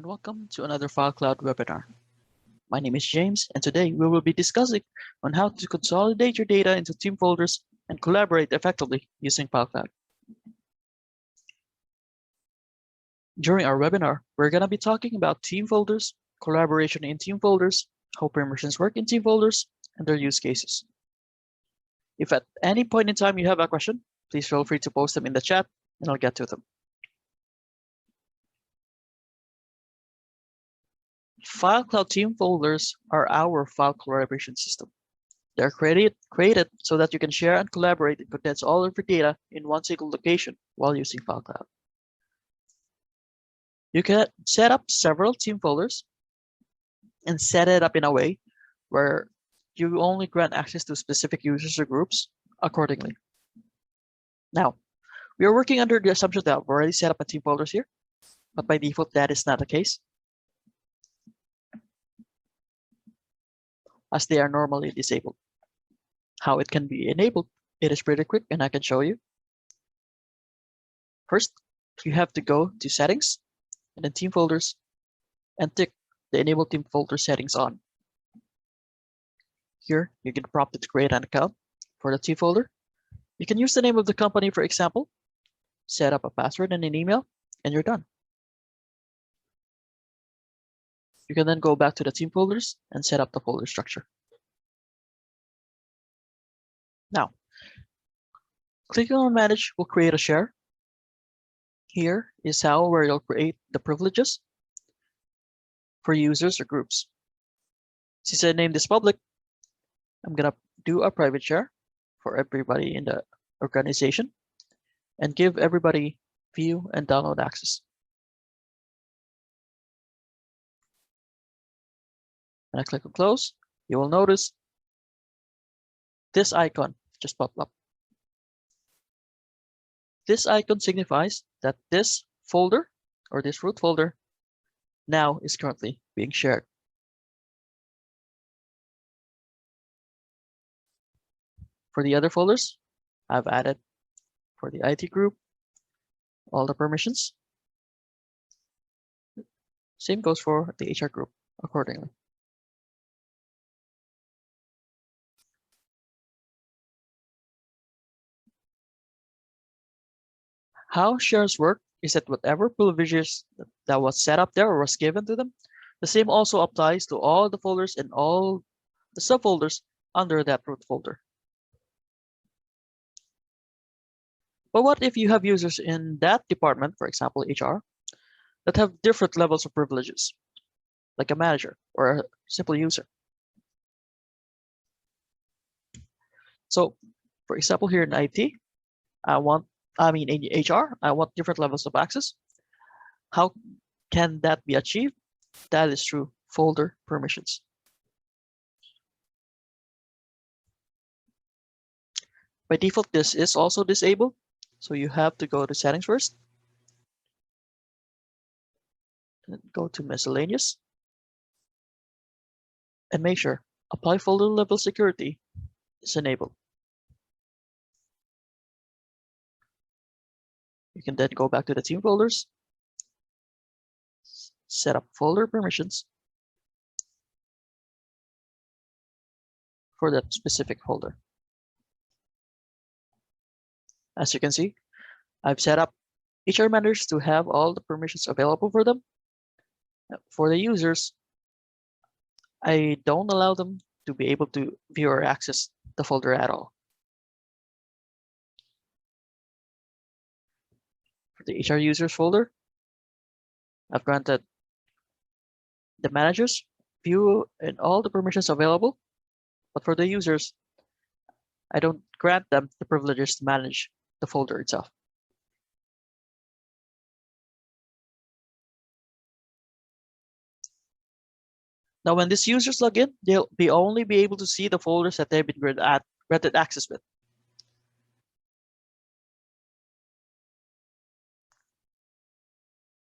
welcome to another FileCloud webinar. My name is James, and today we will be discussing on how to consolidate your data into team folders and collaborate effectively using FileCloud. During our webinar, we're going to be talking about team folders, collaboration in team folders, how permissions work in team folders, and their use cases. If at any point in time you have a question, please feel free to post them in the chat, and I'll get to them. FileCloud team folders are our file collaboration system. They're created so that you can share and collaborate and condense all of your data in one single location while using FileCloud. You can set up several team folders and set it up in a way where you only grant access to specific users or groups accordingly. Now, we are working under the assumption that we've already set up a team folders here, but by default, that is not the case, as they are normally disabled. How it can be enabled, it is pretty quick, and I can show you. First, you have to go to Settings, and then Team Folders, and tick the Enable Team Folder Settings on. Here, you can prompt it to create an account for the team folder. You can use the name of the company, for example, set up a password and an email, and you're done. You can then go back to the team folders and set up the folder structure. Now, clicking on Manage will create a share. Here is where you'll create the privileges for users or groups. Since I named this public, I'm going to do a private share for everybody in the organization and give everybody view and download access. When I click on Close, you will notice this icon just popped up. This icon signifies that this folder or this root folder now is currently being shared. For the other folders, I've added for the IT group all the permissions. Same goes for the HR group accordingly. How shares work is that whatever privileges that was set up there or was given to them, the same also applies to all the folders and all the subfolders under that root folder. But what if you have users in that department, for example, HR, that have different levels of privileges, like a manager or a simple user? So, for example, here in IT, in HR, I want different levels of access. How can that be achieved? That is through folder permissions. By default, this is also disabled. So you have to go to Settings first. And go to Miscellaneous. And make sure Apply Folder Level Security is enabled. You can then go back to the team folders, set up folder permissions for that specific folder. As you can see, I've set up HR managers to have all the permissions available for them. For the users, I don't allow them to be able to view or access the folder at all. For the HR users folder, I've granted the managers view and all the permissions available, but for the users, I don't grant them the privileges to manage the folder itself. Now, when these users log in, they'll only be able to see the folders that they've been granted access with.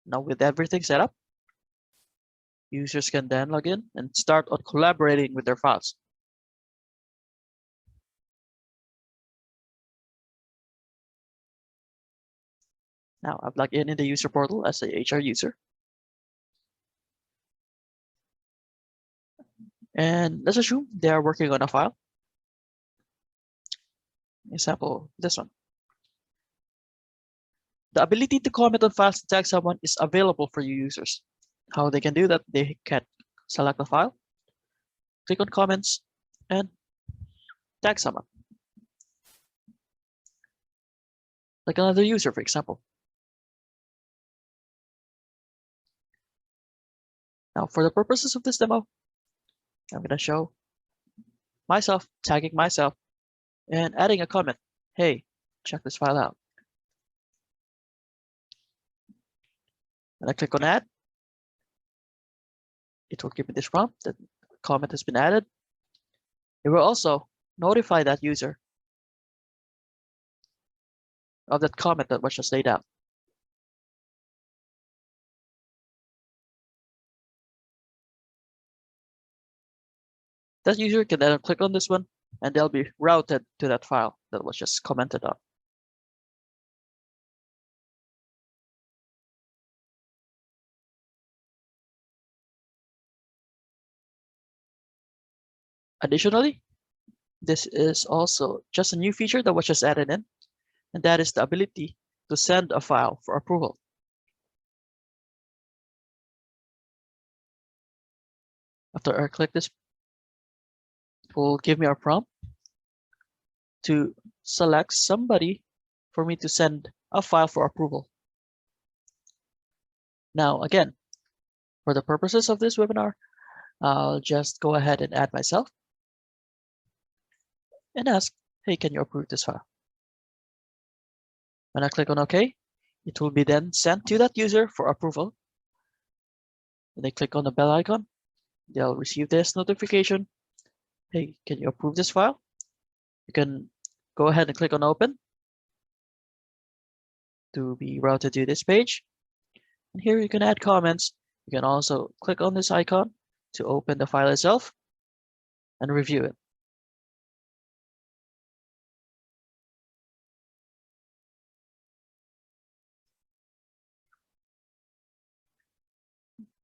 Now, with everything set up, users can then log in and start on collaborating with their files. Now, I've logged in the user portal as a HR user. And let's assume they are working on a file. Example, this one. The ability to comment on files and tag someone is available for you users. How they can do that, they can select the file, click on comments, and tag someone. Like another user, for example. Now, for the purposes of this demo, I'm going to show myself tagging myself and adding a comment. Hey, check this file out. When I click on add, it will give me this prompt that comment has been added. It will also notify that user of that comment that was just laid out. That user can then click on this one and they'll be routed to that file that was just commented on. Additionally, this is also just a new feature that was just added in, and that is the ability to send a file for approval. After I click this, it will give me a prompt to select somebody for me to send a file for approval. Now, again, for the purposes of this webinar, I'll just go ahead and add myself and ask, hey, can you approve this file? When I click on OK, it will be then sent to that user for approval. When they click on the bell icon, they'll receive this notification. Hey, can you approve this file? You can go ahead and click on open to be routed to this page. And here you can add comments. You can also click on this icon to open the file itself and review it.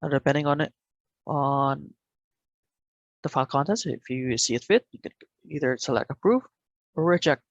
And depending on the file contents, if you see it fit, you can either select approve or reject.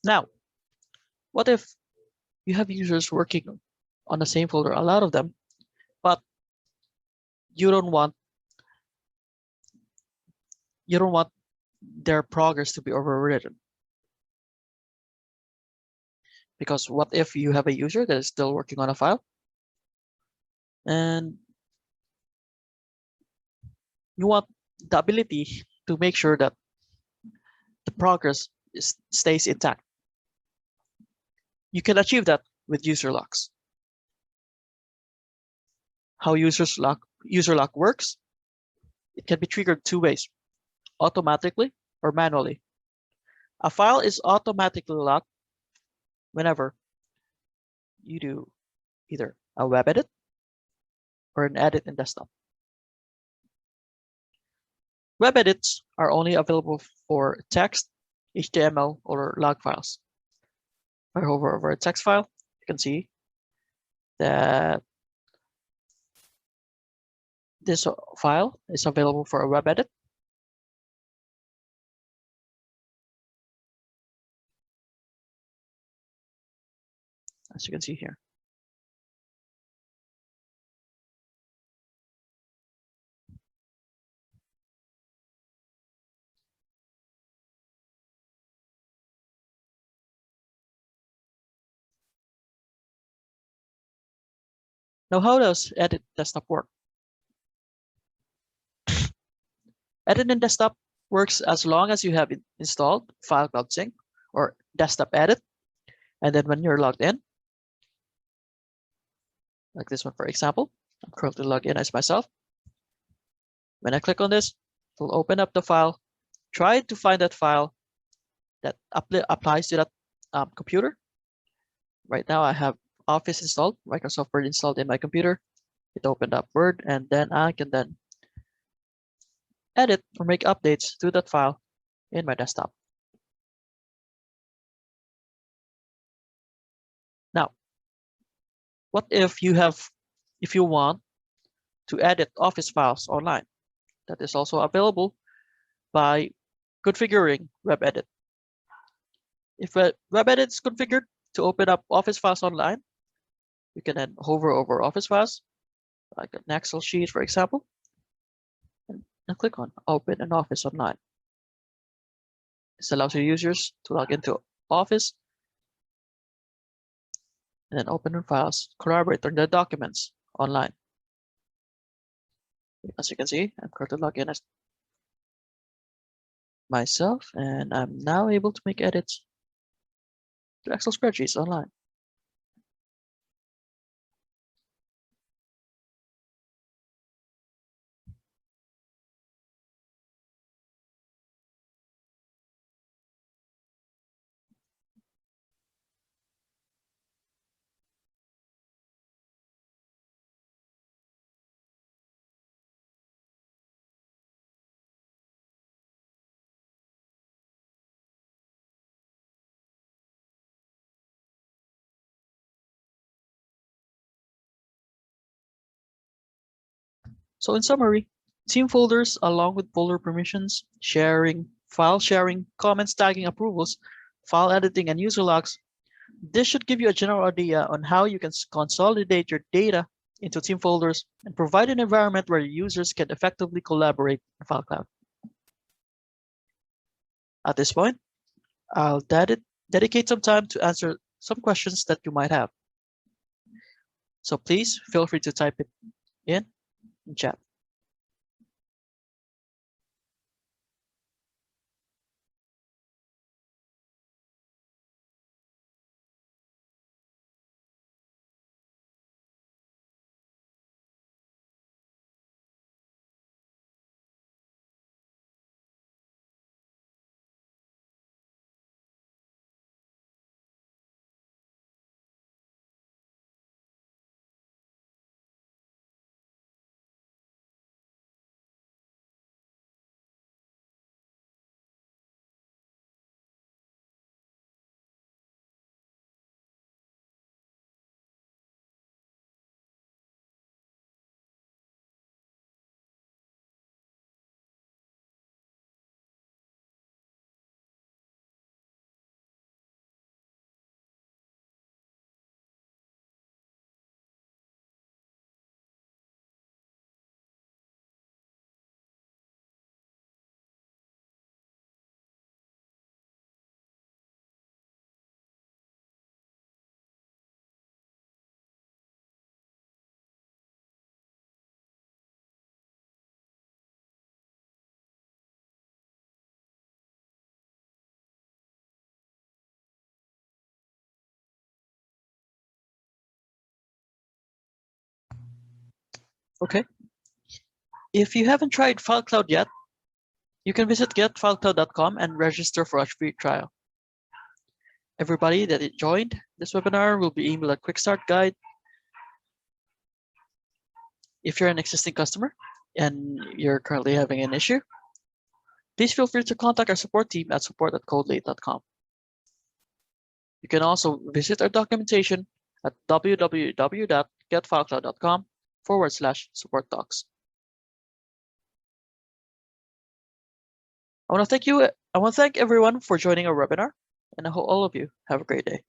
Now, what if you have users working on the same folder, a lot of them, but you don't want their progress to be overwritten? Because what if you have a user that is still working on a file and you want the ability to make sure that the progress stays intact? You can achieve that with user locks. How user lock works, it can be triggered two ways, automatically or manually. A file is automatically locked whenever you do either a web edit or an edit in desktop. Web edits are only available for text, HTML, or log files. If I hover over a text file, you can see that this file is available for a web edit. As you can see here. Now, how does edit desktop work? Edit in desktop works as long as you have installed FileCloud Sync or Desktop Edit. And then when you're logged in, like this one, for example, I'm currently logged in as myself. When I click on this, it will open up the file. Try to find that file that applies to that computer. Right now I have Office installed, Microsoft Word installed in my computer. It opened up Word, and then I can then edit or make updates to that file in my desktop. Now, what if you want to edit Office files online? That is also available by configuring WebEdit. If WebEdit is configured to open up Office files online, you can then hover over Office files, like an Excel sheet, for example, and click on Open an Office online. This allows your users to log into Office and then open their files, collaborate on their documents online. As you can see, I'm currently logged in as myself, and I'm now able to make edits to Excel spreadsheets online. So in summary, team folders along with folder permissions, sharing, file sharing, comments, tagging, approvals, file editing, and user logs. This should give you a general idea on how you can consolidate your data into team folders and provide an environment where users can effectively collaborate in FileCloud. At this point, I'll dedicate some time to answer some questions that you might have. So please feel free to type it in chat. Okay. If you haven't tried FileCloud yet, you can visit getfilecloud.com and register for a free trial. Everybody that joined this webinar will be emailed a quick start guide. If you're an existing customer and you're currently having an issue, please feel free to contact our support team at support@consolidate.com. You can also visit our documentation at www.getfilecloud.com/support docs. I want to thank everyone for joining our webinar, and I hope all of you have a great day.